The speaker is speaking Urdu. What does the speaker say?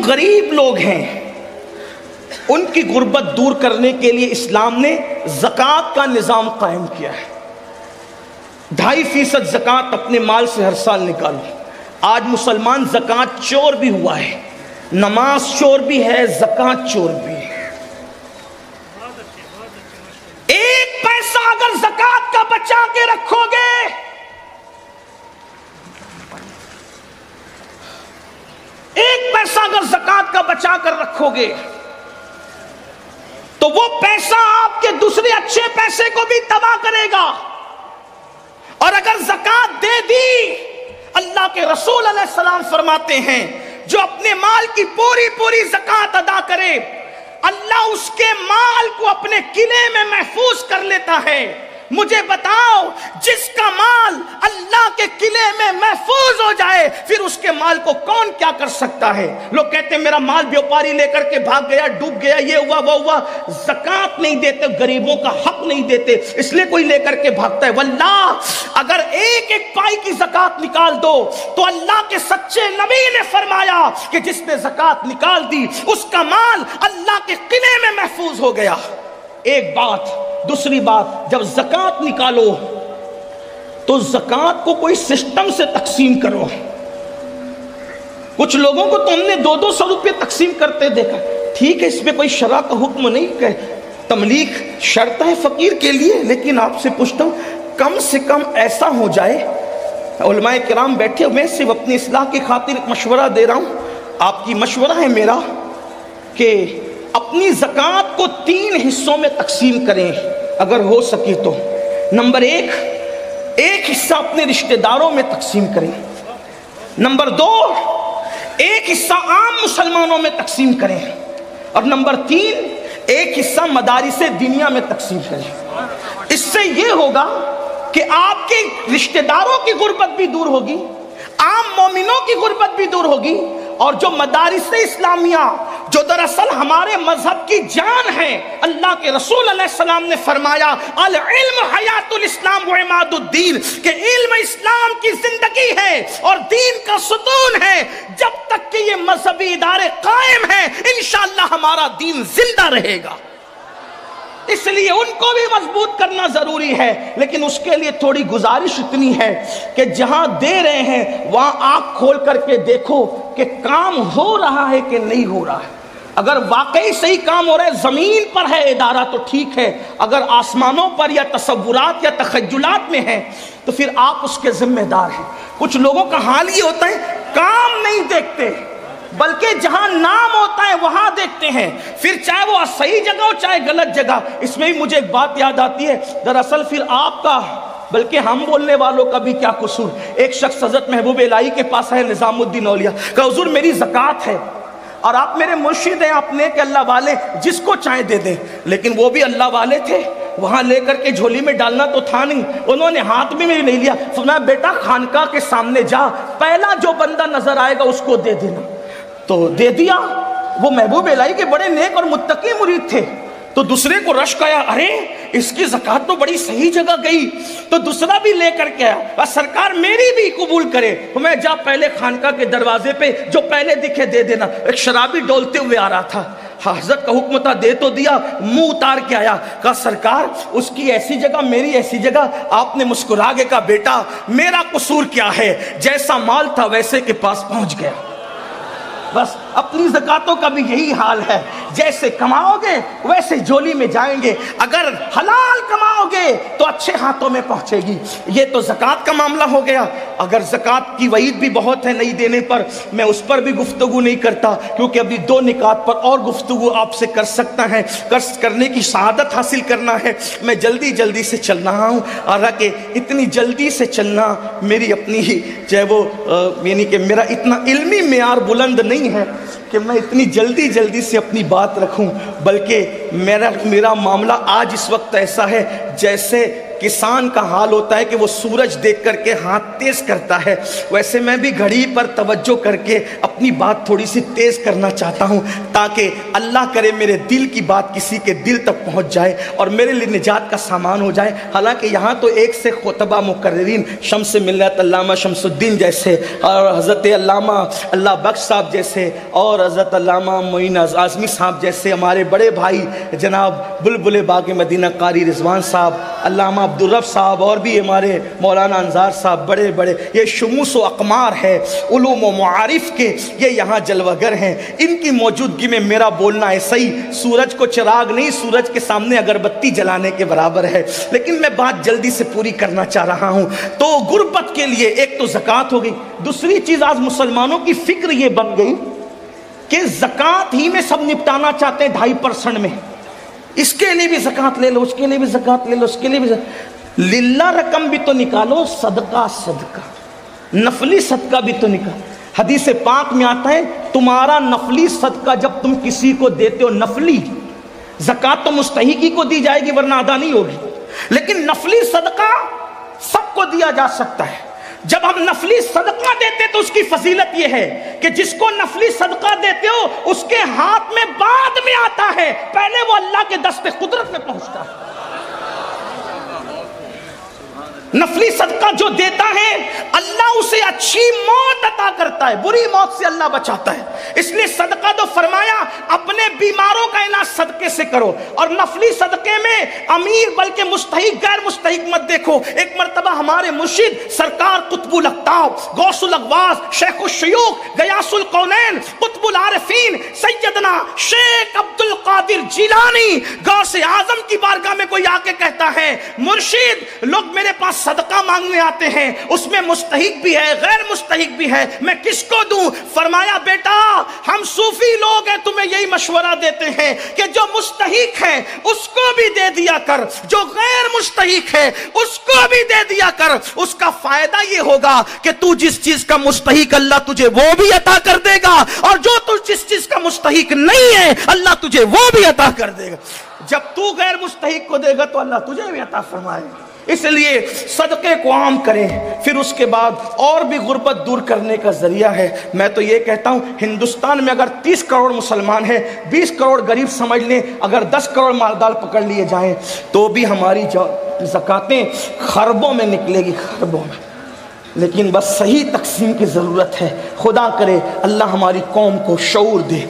غریب لوگ ہیں ان کی غربت دور کرنے کے لیے اسلام نے زکوٰۃ کا نظام قائم کیا ہے۔ 2.5% زکوٰۃ اپنے مال سے ہر سال نکالو۔ آج مسلمان زکوٰۃ چور بھی ہوا ہے، نماز چور بھی ہے، زکوٰۃ چور بھی ہے۔ ایک پیسہ اگر زکوٰۃ کا بچا کے رکھو گے، ایک پیسہ اگر زکوٰۃ کا بچا کر رکھو گے تو وہ پیسہ آپ کے دوسرے اچھے پیسے کو بھی تباہ کرے گا۔ اور اگر زکوٰۃ دے دی، اللہ کے رسول علیہ السلام فرماتے ہیں جو اپنے مال کی پوری پوری زکوٰۃ ادا کرے، اللہ اس کے مال کو اپنے قلعے میں محفوظ کر لیتا ہے۔ مجھے بتاؤ، جس کا مال اللہ کے قلعے میں محفوظ ہو جائے، پھر اس کے مال کو کون کیا کر سکتا ہے؟ لوگ کہتے ہیں میرا مال بیوپاری لے کر کے بھاگ گیا، ڈوب گیا، یہ ہوا وہ ہوا۔ زکوٰۃ نہیں دیتے، غریبوں کا حق نہیں دیتے، اس لیے کوئی لے کر کے بھاگتا ہے۔ واللہ اگر ایک ایک پائی کی زکوٰۃ نکال دو تو اللہ کے سچے نبی نے فرمایا کہ جس نے زکوٰۃ نکال دی اس کا مال اللہ کے قلعے میں محفوظ ہو گیا۔ ایک بات۔ دوسری بات، جب زکوٰۃ نکالو تو زکوٰۃ کو کوئی سسٹم سے تقسیم کرو۔ کچھ لوگوں کو تو ہم نے 200 روپے تقسیم کرتے دیکھا۔ ٹھیک ہے، اس میں کوئی شرع کا حکم نہیں کہ تملیغ شرط ہے فقیر کے لیے، لیکن آپ سے پوچھتا ہوں کم سے کم ایسا ہو جائے، علماء کرام بیٹھے ہوئے، صرف اپنی اصلاح کی خاطر مشورہ دے رہا ہوں، آپ کی مشورہ ہے میرا کہ اپنی زکوٰۃ کو 3 حصوں میں تقسیم کریں اگر ہو سکے تو۔ نمبر 1، ایک حصہ اپنے رشتہ داروں میں تقسیم کریں۔ نمبر 2، ایک حصہ عام مسلمانوں میں تقسیم کریں۔ اور نمبر 3، ایک حصہ مدارس دینیا میں تقسیم کریں۔ اس سے یہ ہوگا کہ آپ کے رشتہ داروں کی غربت بھی دور ہوگی، عام مومنوں کی غربت بھی دور ہوگی، اور جو مدارس اسلامیہ جو دراصل ہمارے مذہب کی جان ہے، اللہ کے رسول علیہ السلام نے فرمایا العلم حیات الاسلام و عماد الدین، کہ علم اسلام کی زندگی ہے اور دین کا ستون ہے۔ جب تک کہ یہ مذہبی ادارے قائم ہیں انشاءاللہ ہمارا دین زندہ رہے گا۔ اس لیے ان کو بھی مضبوط کرنا ضروری ہے، لیکن اس کے لیے تھوڑی گزارش اتنی ہے کہ جہاں دے رہے ہیں وہاں آنکھ کھول کر کے دیکھو کہ کام ہو رہا ہے کہ نہیں ہو رہا ہے۔ اگر واقعی صحیح کام ہو رہا ہے، زمین پر ہے ادارہ تو ٹھیک ہے، اگر آسمانوں پر یا تصورات یا تخیلات میں ہے تو پھر آپ اس کے ذمہ دار ہیں۔ کچھ لوگوں کا حال یہ ہوتا ہے کام نہیں دیکھتے بلکہ جہاں نام ہوتا ہے وہاں دیکھتے ہیں، پھر چاہے وہ صحیح جگہ ہو چاہے غلط جگہ۔ اس میں بھی مجھے ایک بات یاد آتی ہے، دراصل پھر آپ کا بلکہ ہم بولنے والوں کا بھی کیا قصور۔ ایک شخص حضرت محبوب الہی کے پاس ہے، نظام الدین اولیاء، کہ حضور میری زکوٰۃ ہے اور آپ میرے مرشد ہیں، آپ نیک اللہ والے، جس کو چاہے دے دیں۔ لیکن وہ بھی اللہ والے تھے، وہاں لے کر کے جھولی میں ڈالنا تو تھا نہیں، انہوں نے ہاتھ میں نہیں لیا۔ فرمایا بیٹا خانقاہ کے سامنے جا، پہلا جو بندہ نظر آئے گا اس کو دے دینا۔ تو دے دیا۔ وہ محبوب الہی کے بڑے نیک اور متقی مرید تھے، تو دوسرے کو رشک آیا، ارے اس کی زکوٰۃ تو بڑی صحیح جگہ گئی، تو دوسرا بھی لے کر کے آیا، سرکار میری بھی قبول کرے۔ میں جا پہلے خانقاہ کے دروازے پہ جو پہلے دکھے دے دینا۔ ایک شرابی ڈولتے ہوئے آ رہا تھا، حضرت کا حکم تھا، دے تو دیا، منہ اتار کے آیا، کہا سرکار اس کی ایسی جگہ میری ایسی جگہ۔ آپ نے مسکرا کے کہا بیٹا میرا قصور کیا ہے، جیسا مال تھا ویسے کے پاس پہنچ گیا۔ بس اپنی زکاتوں کا بھی یہی حال ہے، جیسے کماؤ گے ویسے جولی میں جائیں گے، اگر حلال کماؤ گے تو اچھے ہاتھوں میں پہنچے گی۔ یہ تو زکوٰۃ کا معاملہ ہو گیا۔ اگر زکوٰۃ کی وعید بھی بہت ہے نہیں دینے پر، میں اس پر بھی گفتگو نہیں کرتا، کیونکہ ابھی 2 نکات پر اور گفتگو آپ سے کر سکتا ہے، کرنے کی سعادت حاصل کرنا ہے۔ میں جلدی سے چل رہا ہوں، حالانکہ اتنی جلدی سے چلنا میری اپنی ہی چاہے وہ یعنی کہ میرا اتنا علمی معیار بلند نہیں ہے کہ میں اتنی جلدی سے اپنی بات رکھوں، بلکہ میرا معاملہ آج اس وقت ایسا ہے جیسے کسان کا حال ہوتا ہے کہ وہ سورج دیکھ کر کے ہاتھ تیز کرتا ہے، ویسے میں بھی گھڑی پر توجہ کر کے اپنی بات تھوڑی سی تیز کرنا چاہتا ہوں تاکہ اللہ کرے میرے دل کی بات کسی کے دل تک پہنچ جائے اور میرے لیے نجات کا سامان ہو جائے۔ حالانکہ یہاں تو ایک سے خطبہ مقررین شمس ملت علامہ شمس الدین جیسے اور حضرت علامہ اللہ بخش صاحب جیسے اور حضرت علامہ معین اعظمی صاحب جیسے ہمارے بڑے بھائی جناب بلبل باغ مدینہ قاری رضوان صاحب، علامہ عبدالرب صاحب اور بھی ہمارے مولانا انصار صاحب، بڑے بڑے یہ شموس و اقمار ہے علوم و معارف کے، یہ یہاں جلوگر ہیں۔ ان کی موجودگی میں میرا بولنا ایسا ہی سورج کو چراغ نہیں، سورج کے سامنے اگربتی جلانے کے برابر ہے، لیکن میں بات جلدی سے پوری کرنا چاہ رہا ہوں۔ تو غربت کے لیے ایک تو زکوٰۃ ہو گئی، دوسری چیز آج مسلمانوں کی فکر یہ بن گئی کہ زکوٰۃ ہی میں سب نپٹانا چاہتے ہیں 2.5% میں، اس کے لیے بھی زکوٰۃ لے لو، اس کے لیے بھی زکوٰۃ لے لو، اس کے لیے بھی للہ رقم بھی تو نکالو، صدقہ صدقہ نفلی صدقہ بھی تو نکالو۔ حدیث پاک میں آتا ہے تمہارا نفلی صدقہ جب تم کسی کو دیتے ہو، نفلی زکوٰۃ تو مستحقی کو دی جائے گی ورنہ ادا نہیں ہوگی، لیکن نفلی صدقہ سب کو دیا جا سکتا ہے۔ جب ہم نفلی صدقہ دیتے تو اس کی فضیلت یہ ہے کہ جس کو نفلی صدقہ دیتے ہو اس کے ہاتھ میں بعد میں آتا ہے، پہلے وہ اللہ کے دست قدرت میں پہنچتا ہے۔ نفلی صدقہ جو دیتا ہے اللہ اسے اچھی موت عطا کرتا ہے، بری موت سے اللہ بچاتا ہے۔ اس لیے صدقہ تو فرمایا اپنے بیماروں کا علاج صدقے سے کرو، اور نفلی صدقے میں امیر بلکہ مستحق غیر مستحق مت دیکھو۔ ایک مرتبہ ہمارے مرشد سرکار قطب الاقطاب غوث الاغواث شیخ الشیوخ غیاث القونین قطب العارفین سیدنا شیخ عبد القادر جیلانی غوث اعظم کی بارگاہ میں کوئی آ کے کہتا ہے مرشد لوگ میرے پاس صدقہ مانگنے آتے ہیں، اس میں مستحق بھی ہے غیر مستحق بھی ہے، میں کس کو دوں؟ فرمایا بیٹا ہم صوفی لوگ ہیں تمہیں یہی مشورہ دیتے ہیں کہ جو مستحق ہے اس کو بھی دے دیا کر، جو غیر مستحق ہے اس کو بھی دے دیا کر۔ اس کا فائدہ یہ ہوگا کہ تو جس چیز کا مستحق اللہ تجھے وہ بھی عطا کر دے گا، اور جو تو جس چیز کا مستحق نہیں ہے اللہ تجھے وہ بھی عطا کر دے گا۔ جب تو غیر مستحق کو دے گا تو اللہ تجھے بھی عطا فرمائے گا۔ اس لیے صدقے کو عام کریں، پھر اس کے بعد اور بھی غربت دور کرنے کا ذریعہ ہے۔ میں تو یہ کہتا ہوں ہندوستان میں اگر 30 کروڑ مسلمان ہیں، 20 کروڑ غریب سمجھ لیں، اگر 10 کروڑ مالدار پکڑ لیے جائیں تو بھی ہماری زکاتیں خربوں میں نکلے گی، خربوں میں۔ لیکن بس صحیح تقسیم کی ضرورت ہے۔ خدا کرے اللہ ہماری قوم کو شعور دے۔